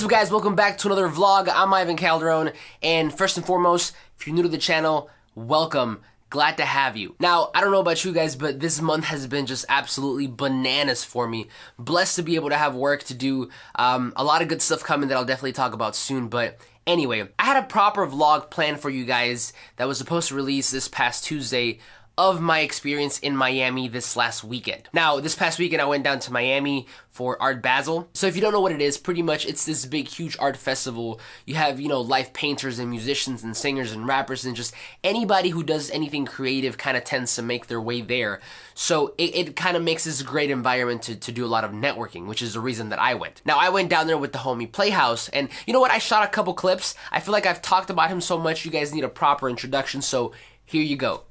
What's up, guys? Welcome back to another vlog. I'm Ivan Calderon, and first and foremost, if you're new to the channel, welcome. Glad to have you. Now, I don't know about you guys, but this month has been just absolutely bananas for me. Blessed to be able to have work to do. A lot of good stuff coming that I'll definitely talk about soon, but anyway, I had a proper vlog planned for you guys that was supposed to release this past Tuesday of my experience in Miami this last weekend. Now, this past weekend I went down to Miami for Art Basel. So if you don't know what it is, pretty much it's this big, huge art festival. You have, live painters and musicians and singers and rappers and just anybody who does anything creative kind of tends to make their way there. So it kind of makes this great environment to do a lot of networking, which is the reason that I went. Now, I went down there with the homie PLVYHAUS, and you know what? I shot a couple clips. I feel like I've talked about him so much, you guys need a proper introduction, so here you go.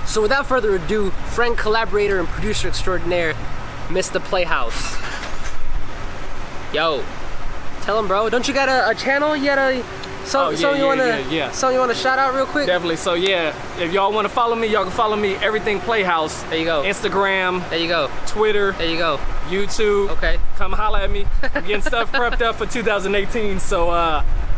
So without further ado, friend, collaborator, and producer extraordinaire, Mr. PLVYHAUS. Yo, tell him, bro. Don't you got a channel? You got a something you want to shout out real quick? Definitely. So yeah, if y'all want to follow me, y'all can follow me. Everything PLVYHAUS. There you go. Instagram. There you go. Twitter. There you go. YouTube. Okay. Come holla at me. I'm getting stuff prepped up for 2018. So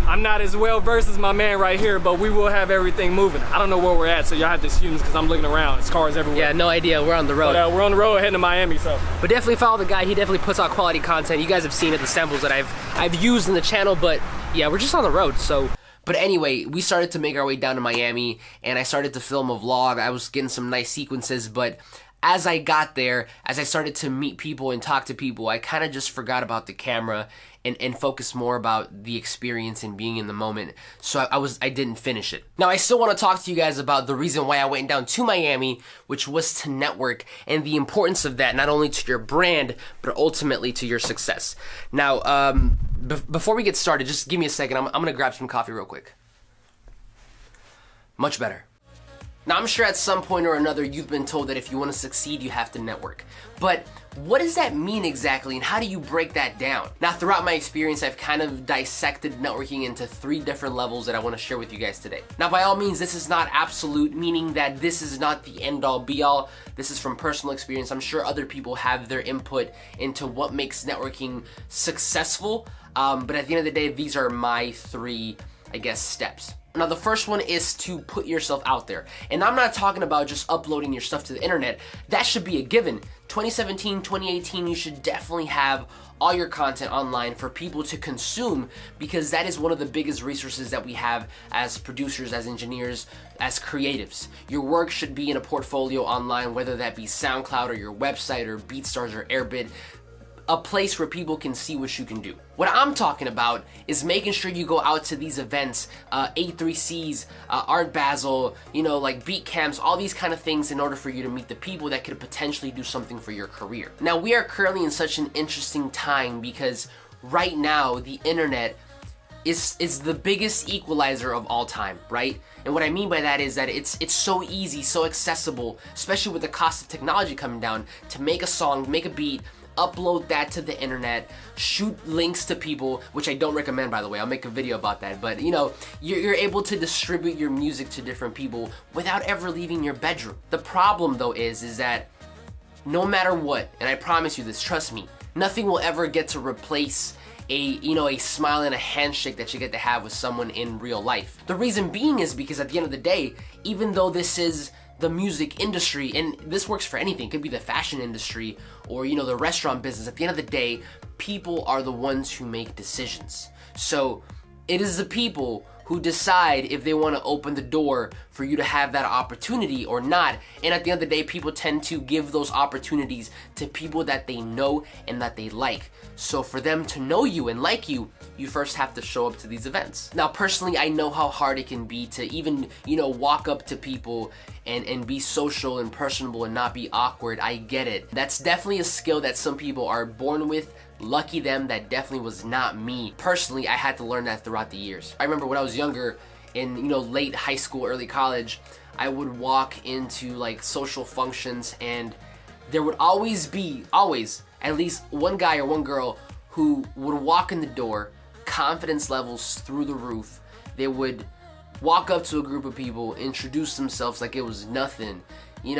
I'm not as well versed as my man right here, but we will have everything moving. I don't know where we're at, so y'all have to excuse me because I'm looking around. It's cars everywhere. Yeah, no idea. We're on the road. But we're on the road heading to Miami, so. But definitely follow the guy. He definitely puts out quality content. You guys have seen it, the samples that I've used in the channel, but yeah, we're just on the road, so. But anyway, we started to make our way down to Miami, and I started to film a vlog. I was getting some nice sequences, but as I got there, as I started to meet people and talk to people, I kind of just forgot about the camera and focused more about the experience and being in the moment. So I didn't finish it. Now, I still want to talk to you guys about the reason why I went down to Miami, which was to network, and the importance of that, not only to your brand, but ultimately to your success. Now, before we get started, just give me a second. I'm gonna grab some coffee real quick. Much better. Now, I'm sure at some point or another you've been told that if you want to succeed, you have to network. But what does that mean exactly, and how do you break that down? Now, throughout my experience, I've kind of dissected networking into 3 different levels that I want to share with you guys today. Now, by all means, this is not absolute, meaning that this is not the end-all, be-all. This is from personal experience. I'm sure other people have their input into what makes networking successful, but at the end of the day, these are my 3, I guess, steps. Now, the first one is to put yourself out there. And I'm not talking about just uploading your stuff to the internet. That should be a given. 2017, 2018, you should definitely have all your content online for people to consume, because that is one of the biggest resources that we have as producers, as engineers, as creatives. Your work should be in a portfolio online, whether that be SoundCloud or your website or BeatStars or Airbnb. A place where people can see what you can do. What I'm talking about is making sure you go out to these events, A3Cs, Art Basel, like beat camps, all these kind of things in order for you to meet the people that could potentially do something for your career. Now, we are currently in such an interesting time because right now the internet is the biggest equalizer of all time, right? And what I mean by that is that it's so easy, so accessible, especially with the cost of technology coming down, to make a song, make a beat, upload that to the internet, shoot links to people, which I don't recommend, by the way. I'll make a video about that. But you're able to distribute your music to different people without ever leaving your bedroom. The problem though is that no matter what, and I promise you this, trust me, nothing will ever get to replace a smile and a handshake that you get to have with someone in real life. The reason being is because at the end of the day, even though this is the music industry, and this works for anything, it could be the fashion industry or the restaurant business, at the end of the day, people are the ones who make decisions. So it is the people who decide if they want to open the door for you to have that opportunity or not. And at the end of the day, people tend to give those opportunities to people that they know and that they like. So for them to know you and like you, you first have to show up to these events. Now, personally, I know how hard it can be to even, walk up to people and be social and personable and not be awkward. I get it. That's definitely a skill that some people are born with. Lucky them, that definitely was not me. Personally, I had to learn that throughout the years. I remember when I was younger, in late high school, early college, I would walk into like social functions, and there would always be at least one guy or one girl who would walk in the door, confidence levels through the roof. They would walk up to a group of people, introduce themselves like it was nothing,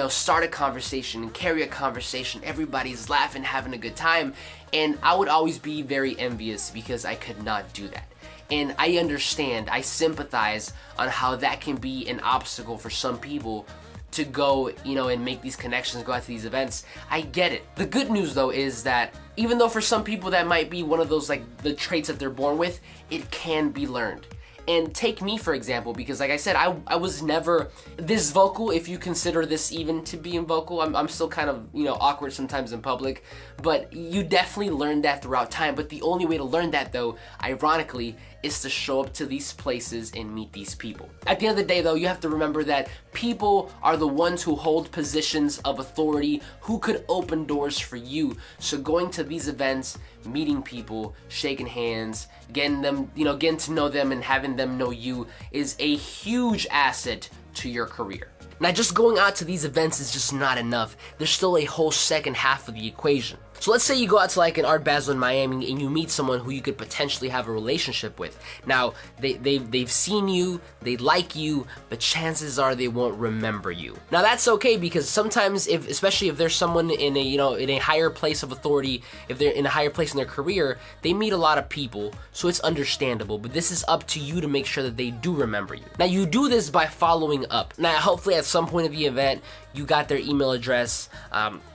start a conversation and carry a conversation. Everybody's laughing, having a good time. And I would always be very envious because I could not do that. And I understand, I sympathize on how that can be an obstacle for some people to go, and make these connections, go out to these events. I get it. The good news though is that even though for some people that might be one of those like the traits that they're born with, it can be learned. And take me for example, because like I said, I was never this vocal, if you consider this even to being vocal. I'm still kind of, awkward sometimes in public, but you definitely learn that throughout time. But the only way to learn that though, ironically, is to show up to these places and meet these people. At the end of the day though, you have to remember that people are the ones who hold positions of authority, who could open doors for you. So going to these events, meeting people, shaking hands, getting them, getting to know them and having them know you is a huge asset to your career. Now, just going out to these events is just not enough. There's still a whole second half of the equation. So let's say you go out to like an Art Basel in Miami and you meet someone who you could potentially have a relationship with. Now, they've seen you, they like you, but chances are they won't remember you. Now that's okay, because sometimes especially if there's someone in a higher place of authority, if they're in a higher place in their career, they meet a lot of people, so it's understandable. But this is up to you to make sure that they do remember you. Now you do this by following up. Now hopefully at some point of the event, you got their email address,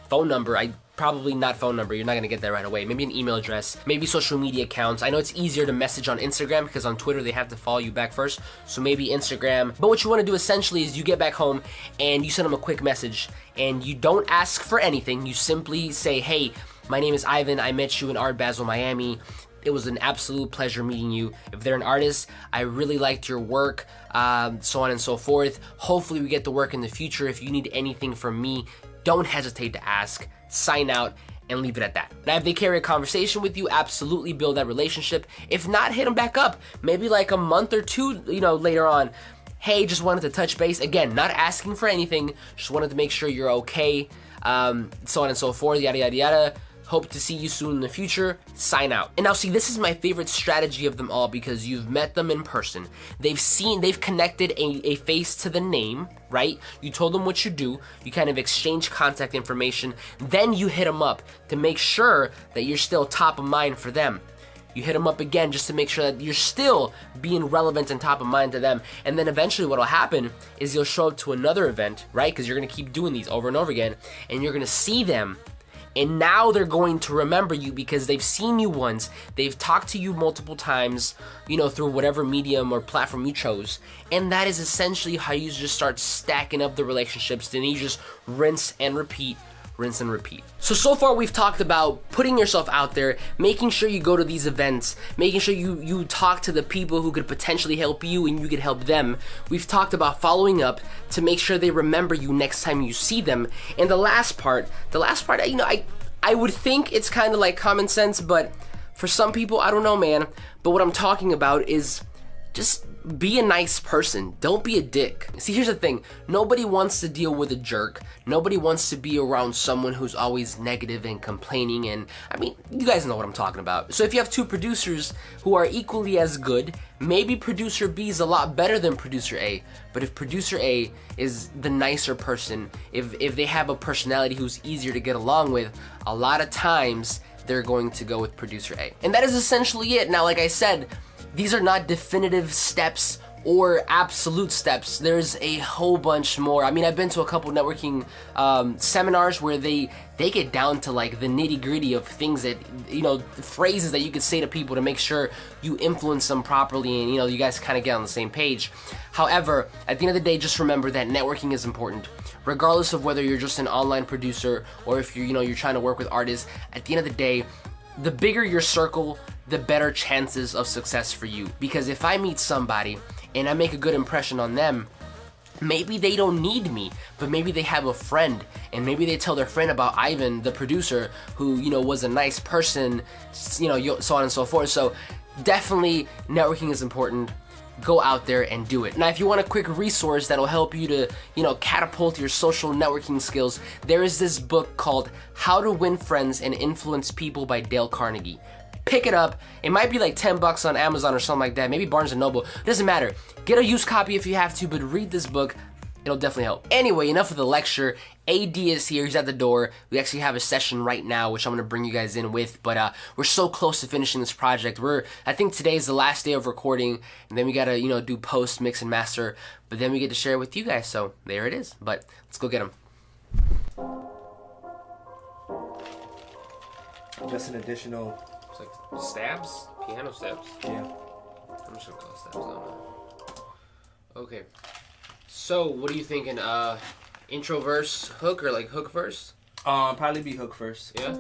phone number. Probably not phone number, you're not gonna get that right away. Maybe an email address, maybe social media accounts. I know it's easier to message on Instagram because on Twitter they have to follow you back first, so maybe Instagram. But what you wanna do essentially is you get back home and you send them a quick message and you don't ask for anything. You simply say, hey, my name is Ivan, I met you in Art Basel, Miami. It was an absolute pleasure meeting you. If they're an artist, I really liked your work, so on and so forth. Hopefully we get to work in the future. If you need anything from me, don't hesitate to ask. Sign out and leave it at that. Now, if they carry a conversation with you, absolutely build that relationship. If not, hit them back up. Maybe like a month or two, later on. Hey, just wanted to touch base. Again, not asking for anything. Just wanted to make sure you're okay. So on and so forth, yada, yada, yada. Hope to see you soon in the future. Sign out. And now see, this is my favorite strategy of them all because you've met them in person. They've connected a face to the name, right? You told them what you do. You kind of exchange contact information. Then you hit them up to make sure that you're still top of mind for them. You hit them up again just to make sure that you're still being relevant and top of mind to them. And then eventually what will happen is you'll show up to another event, right? Because you're going to keep doing these over and over again. And you're going to see them. And now they're going to remember you because they've seen you once, they've talked to you multiple times, through whatever medium or platform you chose. And that is essentially how you just start stacking up the relationships. Then you just rinse and repeat. So far we've talked about putting yourself out there, making sure you go to these events, making sure you talk to the people who could potentially help you and you could help them. We've talked about following up to make sure they remember you next time you see them. And the last part, I would think it's kind of like common sense, but for some people, I don't know, man. But what I'm talking about is just be a nice person. Don't be a dick. See, here's the thing. Nobody wants to deal with a jerk. Nobody wants to be around someone who's always negative and complaining. And I mean, you guys know what I'm talking about. So if you have two producers who are equally as good, maybe producer B is a lot better than producer A. But if producer A is the nicer person, if they have a personality who's easier to get along with, a lot of times they're going to go with producer A. And that is essentially it. Now, like I said, these are not definitive steps or absolute steps. There's a whole bunch more. I mean, I've been to a couple networking seminars where they get down to like the nitty gritty of things that, phrases that you could say to people to make sure you influence them properly and, you guys kind of get on the same page. However, at the end of the day, just remember that networking is important. Regardless of whether you're just an online producer or if you're trying to work with artists, at the end of the day, the bigger your circle, the better chances of success for you. Because if I meet somebody and I make a good impression on them, maybe they don't need me, but maybe they have a friend, and maybe they tell their friend about Ivan, the producer, who, was a nice person, so on and so forth. So definitely networking is important. Go out there and do it. Now, if you want a quick resource that'll help you to, catapult your social networking skills, there is this book called How to Win Friends and Influence People by Dale Carnegie. Pick it up. It might be like $10 on Amazon or something like that. Maybe Barnes & Noble. It doesn't matter. Get a used copy if you have to, but read this book. it'll definitely help. Anyway, enough of the lecture. AD is here, he's at the door. We actually have a session right now, which I'm gonna bring you guys in with, but we're so close to finishing this project. I think today is the last day of recording, and then we gotta, do post, mix, and master, but then we get to share it with you guys, so there it is. But let's go get them. Just an additional... It's like stabs? Piano stabs? Yeah. I'm just gonna call it stabs, I don't know. Okay. So, what are you thinking? Intro verse hook or like hook verse? Probably be hook first. Yeah?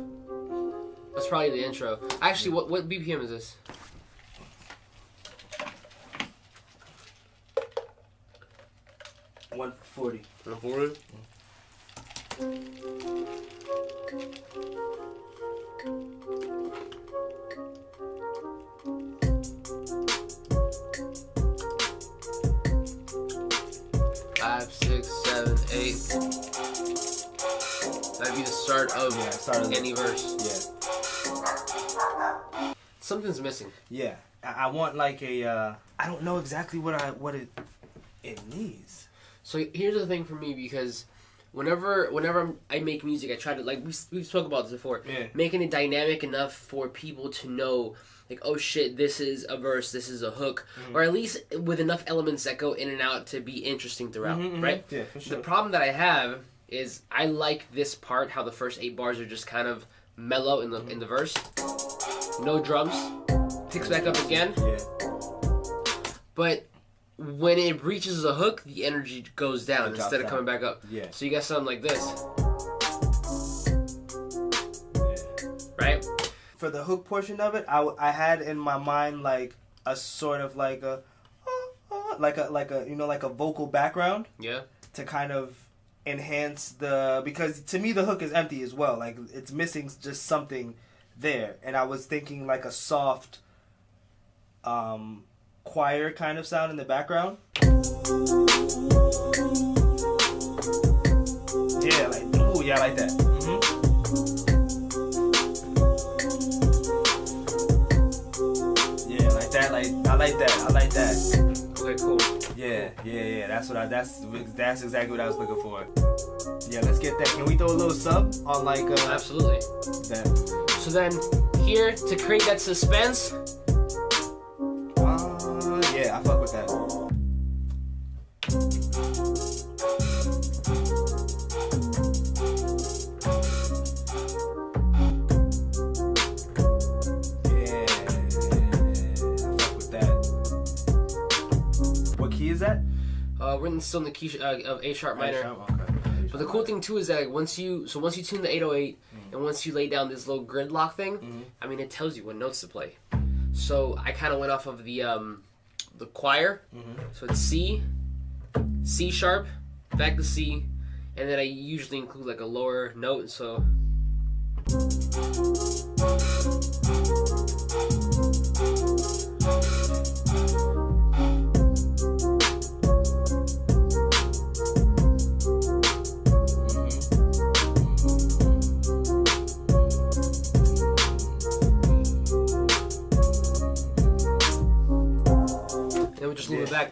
That's probably the intro. Actually, what BPM is this? $140. 140? 5, 6, 7, 8. That'd be the start of any verse. Yeah. Something's missing. Yeah. I want like a. I don't know exactly what it needs. So here's the thing for me, because whenever I make music, I try to, like we've spoke about this before. Yeah. Making it dynamic enough for people to know, like, oh shit, this is a verse, this is a hook, or at least with enough elements that go in and out to be interesting throughout, right? Yeah, for sure. The problem that I have is I like this part, how the first 8 bars are just kind of mellow in the verse. No drums. Picks back up again. Yeah. But when it reaches a hook, the energy goes down instead of coming back up. Yeah. So you got something like this. Yeah. Right? For the hook portion of it, I had in my mind like a sort of like a like a vocal background. Yeah. To kind of enhance because to me the hook is empty as well. Like it's missing just something there, and I was thinking like a soft choir kind of sound in the background. Yeah, I like that. Yeah, like that. I like that. Okay, cool. Yeah. That's exactly what I was looking for. Yeah, let's get that. Can we throw a little sub on like? Absolutely. That. So then here to create that suspense. Yeah, I fuck with that. Yeah, I fuck with that. What key is that? We're still in the key of A sharp minor. Okay. But the cool thing too is that like, once you tune the 808 and once you lay down this little gridlock thing, I mean, it tells you what notes to play. So I kind of went off of the choir. So it's C, C sharp, back to C, and then I usually include like a lower note. So. Just move it back.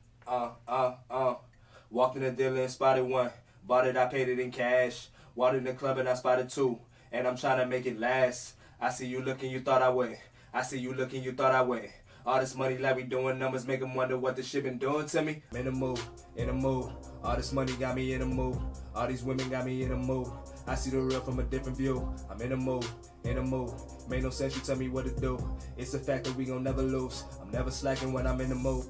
Walked in the dealer and spotted one. Bought it, I paid it in cash. Walked in the club and I spotted 2. And I'm trying to make it last. I see you looking, you thought I would. I see you looking, you thought I would. All this money like we doing numbers make them wonder what the shit been doing to me. In the mood. All this money got me in the mood. All these women got me in the mood. I see the real from a different view. I'm in the mood. Made no sense, you tell me what to do. It's the fact that we gon' never lose. I'm never slacking when I'm in the mood.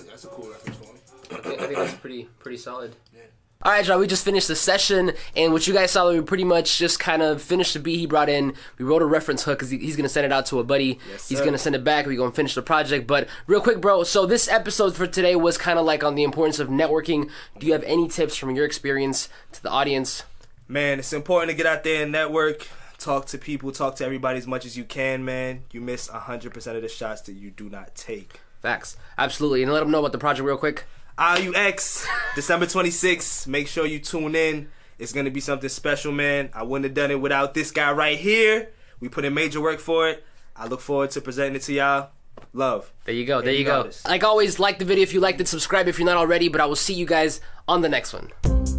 That's a cool reference for me. I think that's pretty solid. Yeah. Alright, y'all, we just finished the session, and what you guys saw, we pretty much just kind of finished the beat he brought in. We wrote a reference hook because he's going to send it out to a buddy. Yes, he's going to send it back. We're going to finish the project. But real quick, bro, so this episode for today was kind of like on the importance of networking. Do you have any tips from your experience to the audience? Man, it's important to get out there and network. Talk to people, talk to everybody as much as you can, man. You miss 100% of the shots that you do not take. Facts. Absolutely. And let them know about the project real quick. RUX, December 26th. Make sure you tune in. It's going to be something special, man. I wouldn't have done it without this guy right here. We put in major work for it. I look forward to presenting it to y'all. love. There you go. There And you know go. this. Like always, like the video if you liked it, subscribe if you're not already, but I will see you guys on the next one.